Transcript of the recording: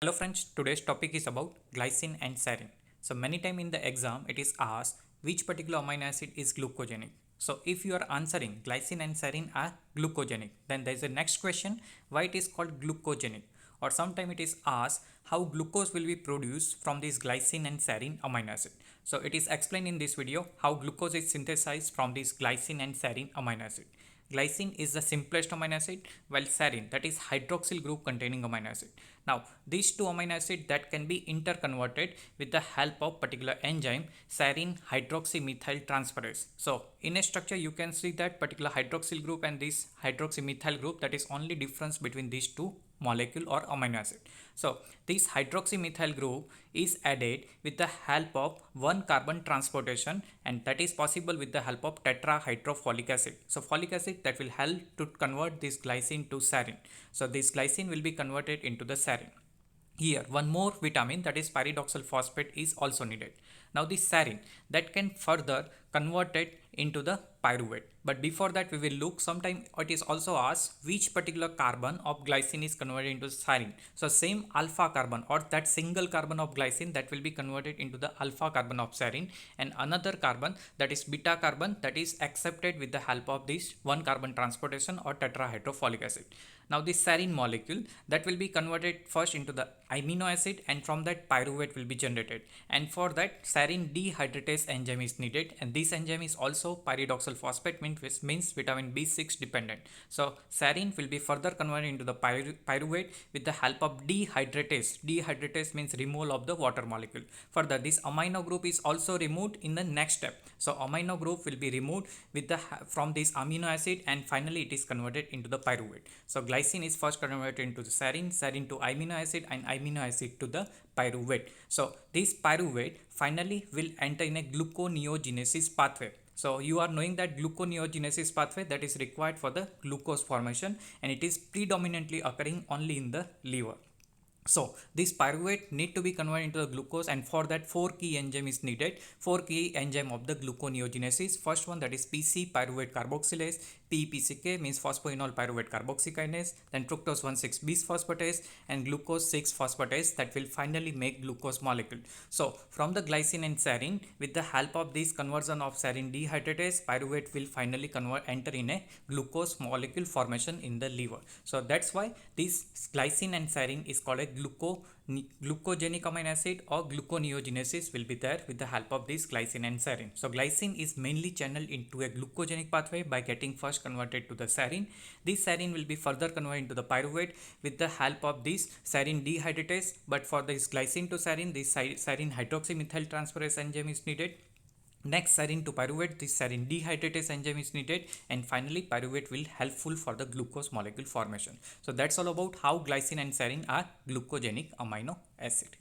Hello friends, today's topic is about glycine and serine. So many time in the exam it is asked which particular amino acid is glucogenic. So if you are answering glycine and serine are glucogenic, then there is a next question, why it is called glucogenic, or sometime it is asked how glucose will be produced from this glycine and serine amino acid. So it is explained in this video how glucose is synthesized from this glycine and serine amino acid. Glycine is the simplest amino acid, while serine, that is hydroxyl group containing amino acid. Now, these two amino acids that can be interconverted with the help of particular enzyme, serine hydroxymethyl transferase. So, in a structure, you can see that particular hydroxyl group and this hydroxymethyl group, that is only difference between these two molecule or amino acid. So this hydroxymethyl group is added with the help of one carbon transportation, and that is possible with the help of tetrahydrofolic acid. So folic acid that will help to convert this glycine to serine. So this glycine will be converted into the serine. Here one more vitamin, that is pyridoxal phosphate, is also needed. Now this serine that can further convert it into the pyruvate. But before that we will look, sometime it is also asked which particular carbon of glycine is converted into serine. So same alpha carbon or that single carbon of glycine that will be converted into the alpha carbon of serine, and another carbon, that is beta carbon, that is accepted with the help of this one carbon transportation or tetrahydrofolic acid. Now this serine molecule that will be converted first into the amino acid, and from that pyruvate will be generated, and for that serine dehydratase enzyme is needed, and this enzyme is also pyridoxal phosphate, means vitamin B6 dependent. So serine will be further converted into the pyruvate with the help of dehydratase. Dehydratase means removal of the water molecule. Further, this amino group is also removed in the next step. So amino group will be removed with the from this amino acid, and finally it is converted into the pyruvate. So glycine is first converted into the serine, serine to amino acid, and amino acid to the pyruvate. So this pyruvate finally will enter in a gluconeogenesis pathway. So you are knowing that gluconeogenesis pathway that is required for the glucose formation, and it is predominantly occurring only in the liver. So this pyruvate need to be converted into the glucose, and for that 4 key enzyme is needed. 4 key enzyme of the gluconeogenesis. First one, that is PC pyruvate carboxylase, PPCK means phosphoenol pyruvate carboxykinase, then fructose 1,6 bisphosphatase, and glucose 6 phosphatase that will finally make glucose molecule. So from the glycine and serine, with the help of this conversion of serine dehydratase, pyruvate will finally enter in a glucose molecule formation in the liver. So that's why this glycine and serine is called a glucogenic amino acid, or gluconeogenesis will be there with the help of this glycine and serine. So glycine is mainly channeled into a glucogenic pathway by getting first converted to the serine. This serine will be further converted into the pyruvate with the help of this serine dehydratase. But for this glycine to serine, this serine hydroxymethyl transferase enzyme is needed. Next, serine to pyruvate, this serine dehydratase enzyme is needed, and finally pyruvate will helpful for the glucose molecule formation. So that's all about how glycine and serine are glucogenic amino acid.